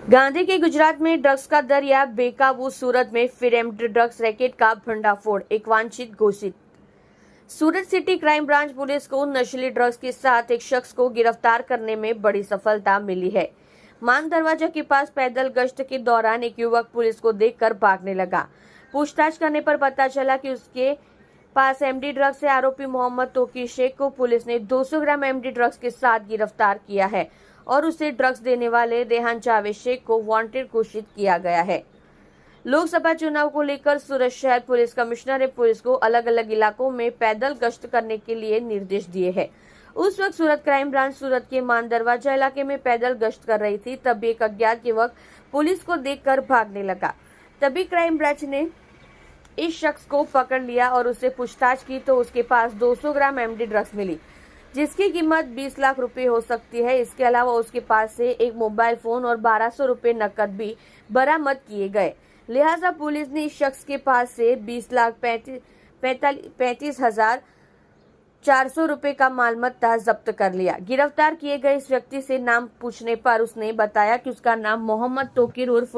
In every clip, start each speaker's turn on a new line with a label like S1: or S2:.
S1: गांधी के गुजरात में ड्रग्स का दरिया बेकाबू, सूरत में फिर एमडी ड्रग्स रैकेट का भंडाफोड़, एक वांछित घोषित। सूरत सिटी क्राइम ब्रांच पुलिस को नशीली ड्रग्स के साथ एक शख्स को गिरफ्तार करने में बड़ी सफलता मिली है। मान दरवाजा के पास पैदल गश्त के दौरान एक युवक पुलिस को देखकर भागने लगा। पूछताछ करने पर पता चला कि उसके पास एमडी ड्रग्स से आरोपी मोहम्मद तोकीर शेख को पुलिस ने 200 ग्राम एमडी ड्रग्स के साथ गिरफ्तार किया है और उसे ड्रग्स देने वाले रेहान जावेद शेख को वांटेड घोषित किया गया है। लोकसभा चुनाव को लेकर सूरत शहर पुलिस कमिश्नर ने पुलिस को अलग अलग इलाकों में पैदल गश्त करने के लिए निर्देश दिए हैं। उस वक्त सूरत क्राइम ब्रांच सूरत के मान दरवाजा इलाके में पैदल गश्त कर रही थी, तभी एक अज्ञात युवक पुलिस को देखकर भागने लगा। तभी क्राइम ब्रांच ने इस शख्स को पकड़ लिया और उससे पूछताछ की तो उसके पास 200 ग्राम एमडी ड्रग्स मिली, जिसकी कीमत 20 लाख रुपए हो सकती है। इसके अलावा उसके पास से एक मोबाइल फोन और 1200 रुपए नकद भी बरामद किए गए। लिहाजा पुलिस ने इस शख्स के पास से 20,35,400 रुपए का मालमत्ता जब्त कर लिया। गिरफ्तार किए गए इस व्यक्ति से नाम पूछने पर उसने बताया कि उसका नाम मोहम्मद तोकीर उर्फ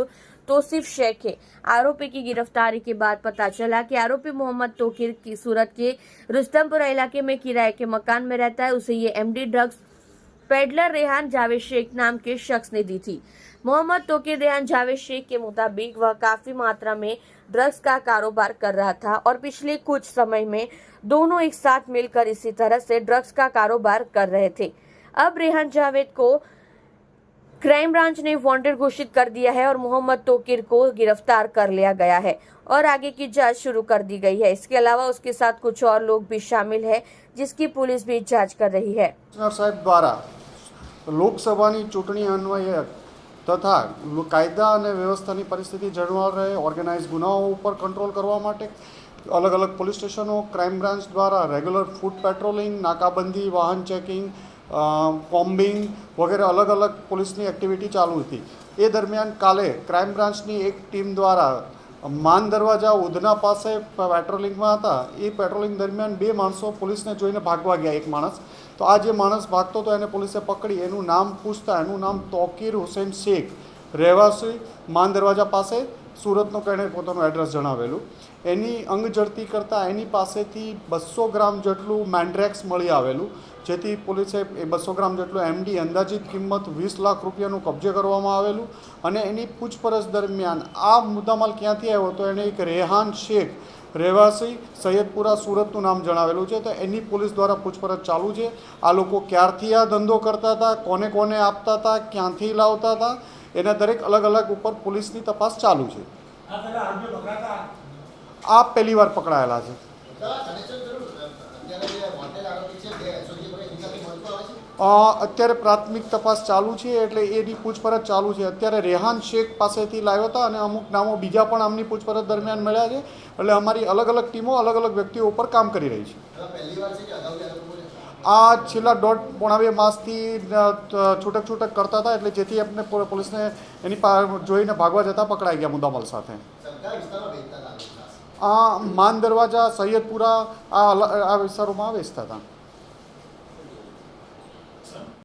S1: तौसीफ शेख है। आरोपी की गिरफ्तारी के बाद पता चला कि आरोपी मोहम्मद तोकीर की सूरत के रुस्तमपुरा इलाके में किराए के मकान में रहता है। उसे ये MD drugs peddler Rehan Javed Shaikh नाम के शख्स ने दी थी। मोहम्मद तोकीर रेहान जावेद शेख के मुताबिक वह काफी मात्रा में ड्रग्स का कारोबार कर रहा था और पिछले कुछ समय में दोनों एक साथ मिलकर इसी तरह से ड्रग्स का कारोबार कर रहे थे। अब रेहान जावेद को क्राइम ब्रांच ने वांटेड घोषित कर दिया है और मोहम्मद तोकीर को गिरफ्तार कर लिया गया है और आगे की जांच शुरू कर दी गई है। इसके अलावा उसके साथ कुछ और लोग भी शामिल है, जिसकी पुलिस भी जांच कर रही है।
S2: साहब द्वारा લોકસભાની ચૂંટણી અન્વયે તથા કાયદા અને વ્યવસ્થાની પરિસ્થિતિ જળવાઈ રહે, ઓર્ગેનાઇઝ ગુનાઓ ઉપર કંટ્રોલ કરવા માટે અલગ અલગ પોલીસ સ્ટેશનો ક્રાઇમ બ્રાન્ચ દ્વારા રેગ્યુલર ફૂટ પેટ્રોલિંગ, નાકાબંધી, વાહન ચેકિંગ, કોમ્બિંગ વગેરે અલગ અલગ પોલીસની એક્ટિવિટી ચાલુ હતી। એ દરમિયાન કાલે ક્રાઇમ બ્રાન્ચની એક ટીમ દ્વારા માન દરવાજા ઉધના પાસે પેટ્રોલિંગમાં હતા। એ પેટ્રોલિંગ દરમિયાન બે માણસો પોલીસને જોઈને ભાગવા ગયા। એક માણસ તો આ જે માણસ ભાગતો હતો એને પોલીસે પકડી, એનું નામ પૂછતા એનું નામ તોકીર હુસૈન શેખ, રહેવાસી માન દરવાજા પાસે સુરતનું એણે પોતાનું એડ્રેસ જણાવેલું। એની અંગ ઝડતી કરતાં એની પાસેથી 200 ગ્રામ જેટલું મેન્ડ્રેક્સ મળી આવેલું, જેથી પોલીસે એ 200 ગ્રામ જેટલું એમડી અંદાજિત કિંમત 20 લાખ રૂપિયાનું કબજે કરવામાં આવેલું। અને એની પૂછપરછ દરમિયાન આ મુદ્દામાલ ક્યાંથી આવ્યો તો એણે એક રેહાન શેખ રહેવાસી સૈયદપુરા સુરતનું નામ જણાવેલું છે। તો એની પોલીસ દ્વારા પૂછપરછ ચાલુ છે। આ લોકો ક્યારથી આ ધંધો કરતા હતા, કોને કોને આપતા હતા, ક્યાંથી લાવતા હતા, એના દરેક અલગ અલગ ઉપર પોલીસની તપાસ ચાલુ છે। આ પહેલી વાર પકડાયેલા છે। અત્યારે પ્રાથમિક તપાસ ચાલુ છે, એટલે એની પૂછપરછ ચાલુ છે। અત્યારે રેહાન શેખ પાસેથી લાવ્યો હતા અને અમુક નામો બીજા પણ આમની પૂછપરછ દરમિયાન મળ્યા છે। એટલે અમારી અલગ અલગ ટીમો અલગ અલગ વ્યક્તિઓ ઉપર કામ કરી રહી છે। આ છેલ્લા 1.5-2 માસથી છૂટક છૂટક કરતા હતા, એટલે જેથી આપણે પોલીસને એની જોઈને ભાગવા જતાં પકડાઈ ગયા મુદ્દામાલ સાથે। આ માન દરવાજા, સૈયદપુરા આ વિસ્તારોમાં વેચતા હતા।